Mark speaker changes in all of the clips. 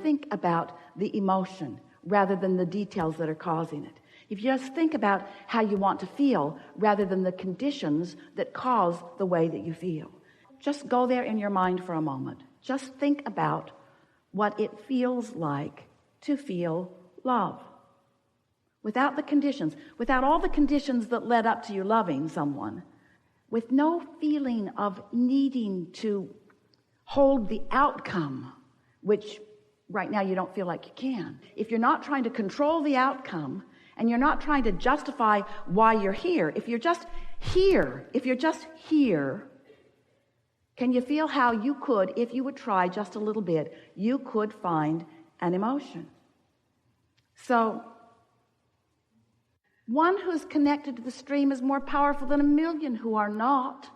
Speaker 1: think about the emotion rather than the details that are causing it, if you just think about how you want to feel rather than the conditions that cause the way that you feel, just go there in your mind for a moment. Just think about what it feels like to feel love. Without the conditions, without all the conditions that led up to you loving someone, with no feeling of needing to hold the outcome, which right now you don't feel like you can. If you're not trying to control the outcome and you're not trying to justify why you're here, if you're just here, can you feel how you could, if you would try just a little bit, you could find an emotion? So, one who's connected to the stream is more powerful than a million who are not.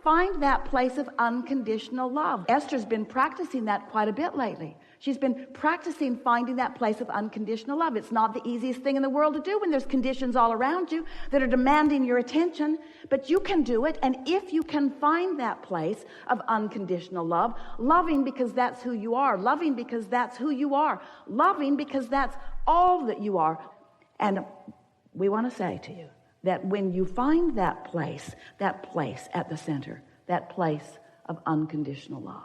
Speaker 1: Find that place of unconditional love. Esther's been practicing that quite a bit lately. She's been practicing finding that place of unconditional love. It's not the easiest thing in the world to do when there's conditions all around you that are demanding your attention, but you can do it. And if you can find that place of unconditional love, loving because that's who you are, loving because that's who you are, loving because that's all that you are. And we want to say to you that when you find that place at the center, that place of unconditional love,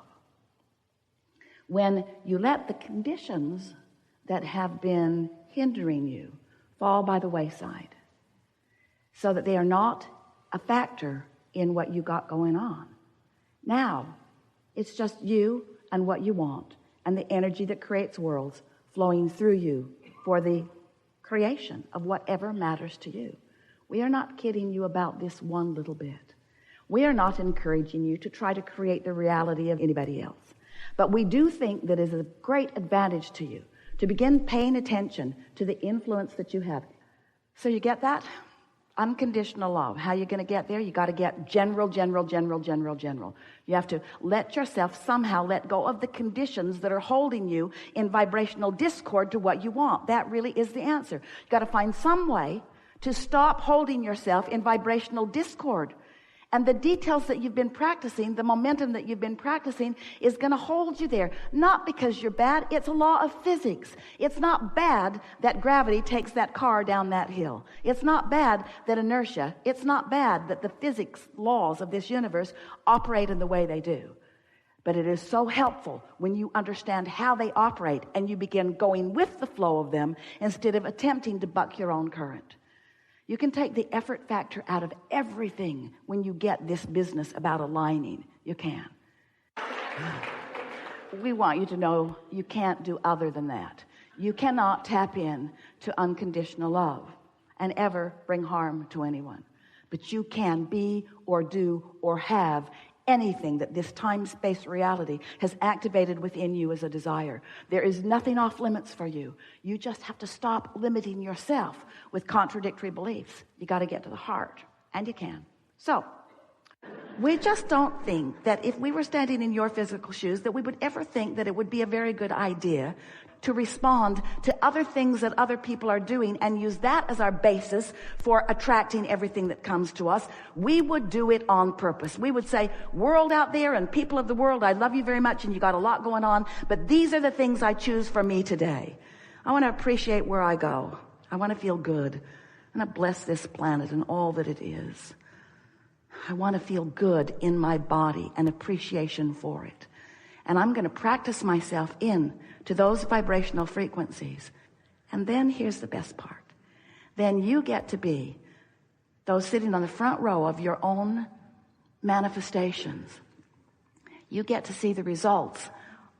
Speaker 1: when you let the conditions that have been hindering you fall by the wayside so that they are not a factor in what you got going on. Now, it's just you and what you want and the energy that creates worlds flowing through you for the creation of whatever matters to you. We are not kidding you about this one little bit. We are not encouraging you to try to create the reality of anybody else. But we do think that it is a great advantage to you to begin paying attention to the influence that you have. So you get that? Unconditional love. How are you going to get there? You got to get general. You have to let yourself somehow let go of the conditions that are holding you in vibrational discord to what you want. That really is the answer. You got to find some way to stop holding yourself in vibrational discord. And the details that you've been practicing, the momentum that you've been practicing is going to hold you there. Not because you're bad. It's a law of physics. It's not bad that gravity takes that car down that hill. It's not bad that inertia. It's not bad that the physics laws of this universe operate in the way they do. But it is so helpful when you understand how they operate and you begin going with the flow of them instead of attempting to buck your own current. You can take the effort factor out of everything when you get this business about aligning. You can. We want you to know you can't do other than that. You cannot tap in to unconditional love and ever bring harm to anyone. But you can be or do or have anything that this time-space reality has activated within you as a desire. There is nothing off limits for you. You just have to stop limiting yourself with contradictory beliefs. You got to get to the heart, and you can. So, we just don't think that if we were standing in your physical shoes that we would ever think that it would be a very good idea to respond to other things that other people are doing and use that as our basis for attracting everything that comes to us. We would do it on purpose. We would say, world out there and people of the world, I love you very much and you got a lot going on, but these are the things I choose for me today. I want to appreciate where I go. I want to feel good. I want to bless this planet and all that it is. I want to feel good in my body and appreciation for it. And I'm going to practice myself in to those vibrational frequencies. And then here's the best part. Then you get to be those sitting on the front row of your own manifestations. You get to see the results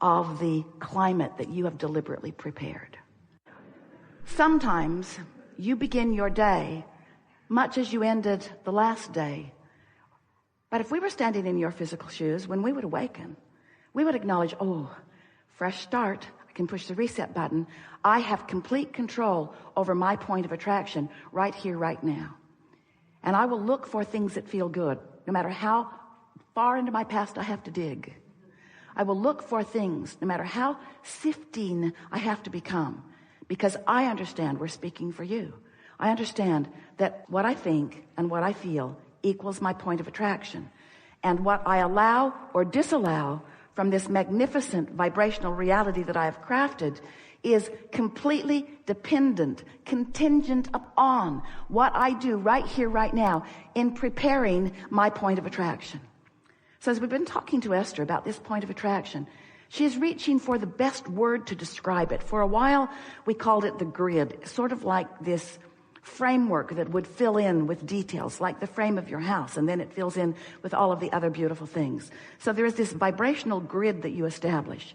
Speaker 1: of the climate that you have deliberately prepared. Sometimes you begin your day much as you ended the last day. But if we were standing in your physical shoes, when we would awaken, we would acknowledge, oh, fresh start. I can push the reset button. I have complete control over my point of attraction right here, right now. And I will look for things that feel good, no matter how far into my past I have to dig. I will look for things, no matter how sifting I have to become, because I understand we're speaking for you. I understand that what I think and what I feel equals my point of attraction. And what I allow or disallow from this magnificent vibrational reality that I have crafted is completely dependent, contingent upon what I do right here, right now in preparing my point of attraction. So as we've been talking to Esther about this point of attraction, she is reaching for the best word to describe it. For a while, we called it the grid, sort of like this framework that would fill in with details, like the frame of your house, and then it fills in with all of the other beautiful things. So there is this vibrational grid that you establish.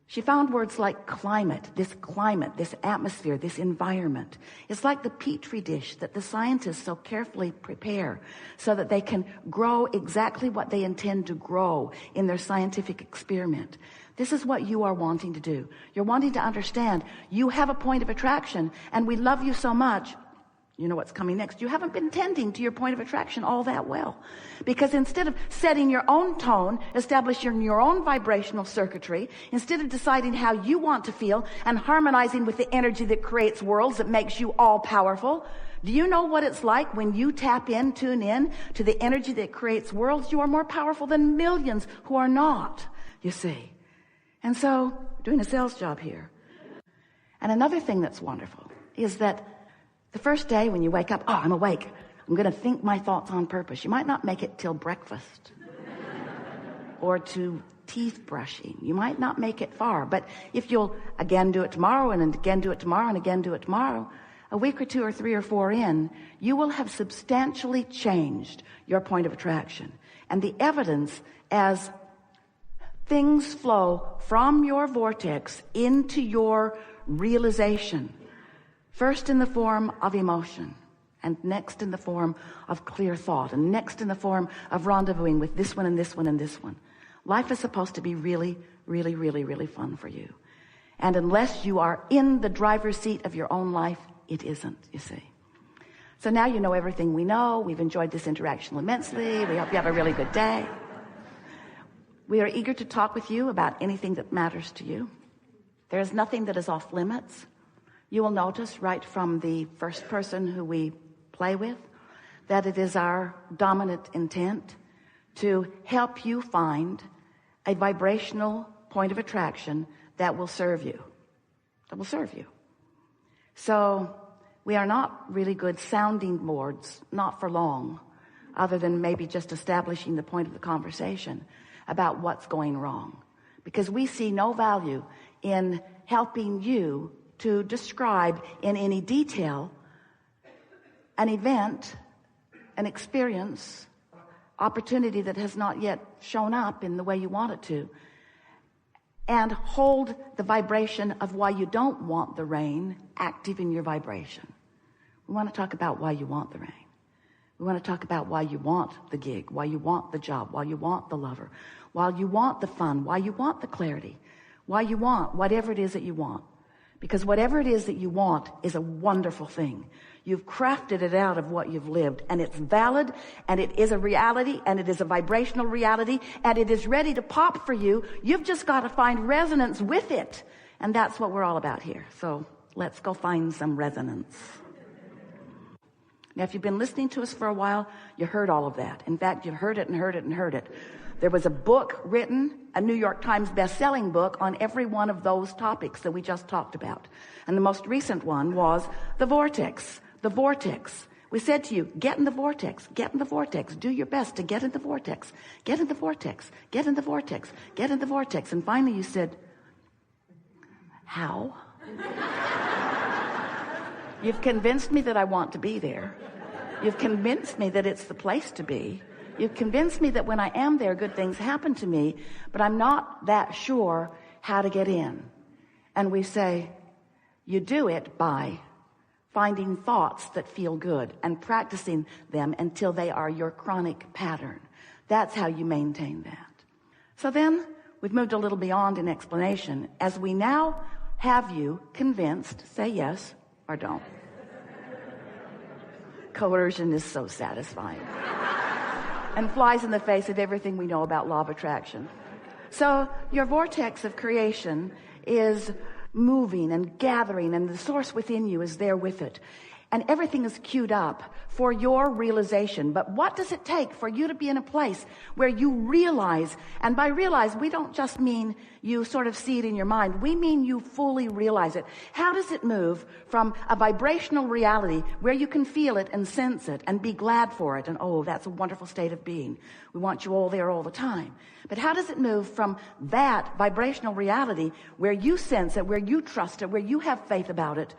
Speaker 1: She found words like climate, this atmosphere, this environment. It's like the petri dish that the scientists so carefully prepare so that they can grow exactly what they intend to grow in their scientific experiment. This is what you are wanting to do. You're wanting to understand you have a point of attraction, and we love you so much. You know what's coming next. You haven't been tending to your point of attraction all that well. Because instead of setting your own tone, establishing your own vibrational circuitry, instead of deciding how you want to feel and harmonizing with the energy that creates worlds, that makes you all powerful, do you know what it's like when you tune in to the energy that creates worlds? You are more powerful than millions who are not, you see. And so, doing a sales job here. And another thing that's wonderful is that the first day when you wake up, I'm awake. I'm going to think my thoughts on purpose. You might not make it till breakfast or to teeth brushing. You might not make it far. But if you'll again do it tomorrow and again do it tomorrow and again do it tomorrow, a week or two or three or four in, you will have substantially changed your point of attraction. And the evidence as things flow from your vortex into your realization, first in the form of emotion, and next in the form of clear thought, and next in the form of rendezvousing with this one and this one and this one. Life is supposed to be really, really, really, really fun for you. And unless you are in the driver's seat of your own life, it isn't, you see. So now you know everything we know. We've enjoyed this interaction immensely. We hope you have a really good day. We are eager to talk with you about anything that matters to you. There is nothing that is off limits. You will notice right from the first person who we play with that it is our dominant intent to help you find a vibrational point of attraction that will serve you. That will serve you. So we are not really good sounding boards, not for long, other than maybe just establishing the point of the conversation about what's going wrong. Because we see no value in helping you to describe in any detail an event, an experience, opportunity that has not yet shown up in the way you want it to, and hold the vibration of why you don't want the rain active in your vibration. We want to talk about why you want the rain. We want to talk about why you want the gig, why you want the job, why you want the lover, why you want the fun, why you want the clarity, why you want whatever it is that you want. Because whatever it is that you want is a wonderful thing. You've crafted it out of what you've lived, and it's valid, and it is a reality, and it is a vibrational reality, and it is ready to pop for you. You've just got to find resonance with it. And that's what we're all about here. So let's go find some resonance. Now, if you've been listening to us for a while, you heard all of that. In fact, you've heard it and heard it and heard it. There was a book written, a New York Times best-selling book, on every one of those topics that we just talked about. And the most recent one was the Vortex. The Vortex. We said to you, get in the vortex, get in the vortex, do your best to get in the vortex, get in the vortex, get in the vortex, get in the vortex. And finally you said, how? You've convinced me that I want to be there. You've convinced me that it's the place to be. You've convinced me that when I am there, good things happen to me, but I'm not that sure how to get in. And we say, you do it by finding thoughts that feel good and practicing them until they are your chronic pattern. That's how you maintain that. So then we've moved a little beyond an explanation. As we now have you convinced, say yes or don't. Coercion is so satisfying and flies in the face of everything we know about law of attraction. So your vortex of creation is moving and gathering, and the source within you is there with it. and everything is queued up for your realization. But what does it take for you to be in a place where you realize, and by realize, we don't just mean you sort of see it in your mind. We mean you fully realize it. How does it move from a vibrational reality where you can feel it and sense it and be glad for it? And oh, that's a wonderful state of being. We want you all there all the time. But how does it move from that vibrational reality where you sense it, where you trust it, where you have faith about it,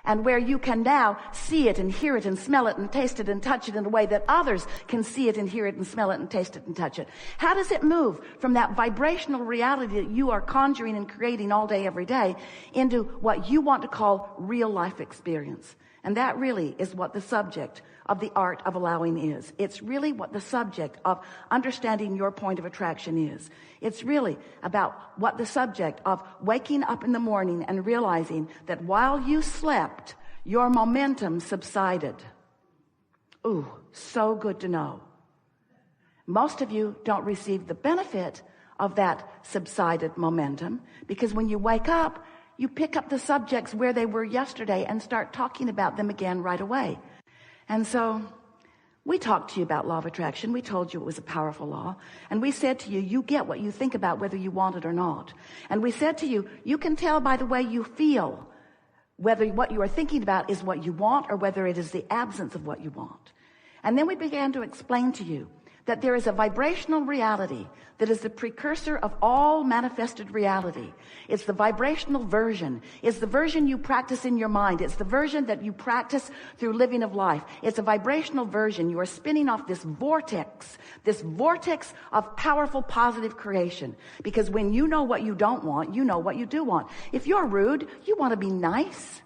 Speaker 1: and where you can now see it and hear it and smell it and taste it and touch it in a way that others can see it and hear it and smell it and taste it and touch it? How does it move from that vibrational reality that you are conjuring and creating all day, every day, into what you want to call real life experience? And that really is what the subject of the art of allowing is. It's really what the subject of understanding your point of attraction is. It's really about what the subject of waking up in the morning and realizing that while you slept, your momentum subsided. Ooh, so good to know. Most of you don't receive the benefit of that subsided momentum because when you wake up, you pick up the subjects where they were yesterday and start talking about them again right away. And so we talked to you about law of attraction. We told you it was a powerful law. And we said to you, you get what you think about whether you want it or not. And we said to you, you can tell by the way you feel whether what you are thinking about is what you want or whether it is the absence of what you want. And then we began to explain to you that there is a vibrational reality that is the precursor of all manifested reality. It's the vibrational version. It's the version you practice in your mind. It's the version that you practice through living of life. It's a vibrational version. You are spinning off this vortex of powerful positive creation. Because when you know what you don't want, you know what you do want. If you're rude, you want to be nice.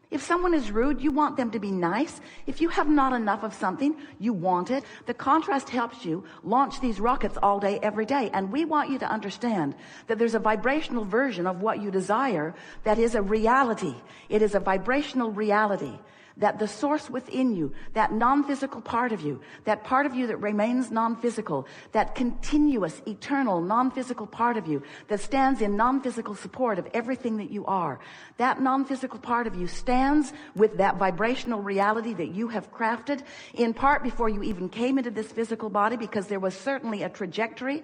Speaker 1: If someone is rude, you want them to be nice. If you have not enough of something, you want it. The contrast helps you launch these rockets all day, every day. And we want you to understand that there's a vibrational version of what you desire that is a reality. It is a vibrational reality. That the source within you, that non-physical part of you, that part of you that remains non-physical, that continuous, eternal, non-physical part of you that stands in non-physical support of everything that you are, that non-physical part of you stands with that vibrational reality that you have crafted, in part before you even came into this physical body, because there was certainly a trajectory,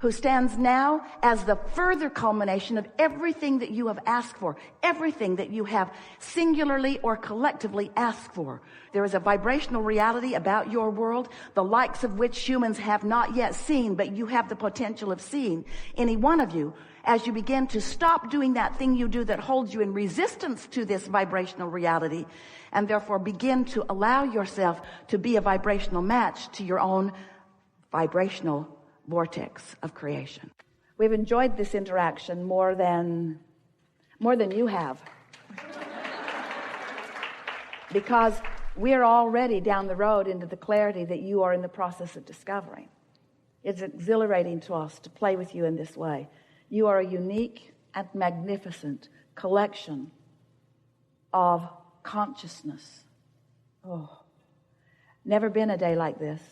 Speaker 1: who stands now as the further culmination of everything that you have asked for, everything that you have singularly or collectively asked for. There is a vibrational reality about your world, the likes of which humans have not yet seen, but you have the potential of seeing. Any one of you, as you begin to stop doing that thing you do that holds you in resistance to this vibrational reality, and therefore begin to allow yourself to be a vibrational match to your own vibrational vortex of creation. We've enjoyed this interaction more than you have. Because we're already down the road into the clarity that you are in the process of discovering. It's exhilarating to us to play with you in this way. You are a unique and magnificent collection of consciousness. Oh, never been a day like this.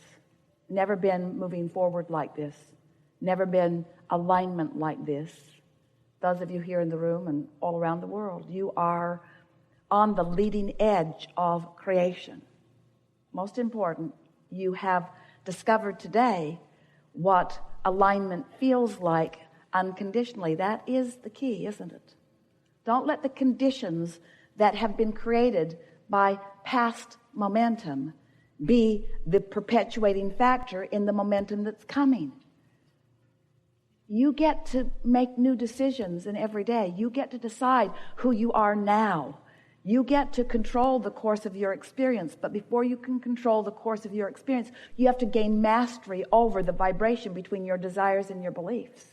Speaker 1: Never been moving forward like this. Never been alignment like this. Those of you here in the room and all around the world, you are on the leading edge of creation. Most important, you have discovered today what alignment feels like unconditionally. That is the key, isn't it? Don't let the conditions that have been created by past momentum be the perpetuating factor in the momentum that's coming. You get to make new decisions in every day. You get to decide who you are now. You get to control the course of your experience. But before you can control the course of your experience, you have to gain mastery over the vibration between your desires and your beliefs.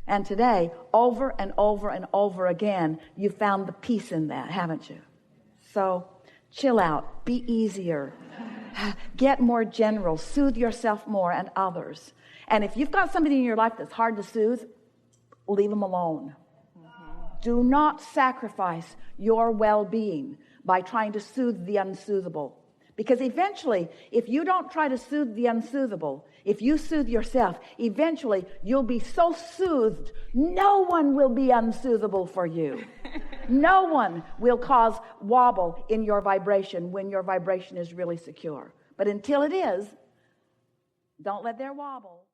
Speaker 1: And today, over and over and over again, you found the peace in that, haven't you? So chill out, be easier, get more general, soothe yourself more and others. And if you've got somebody in your life that's hard to soothe, leave them alone. Do not sacrifice your well-being by trying to soothe the unsoothable. Because eventually, if you don't try to soothe the unsoothable, if you soothe yourself, eventually you'll be so soothed, no one will be unsoothable for you. No one will cause wobble in your vibration when your vibration is really secure. But until it is, don't let there wobble.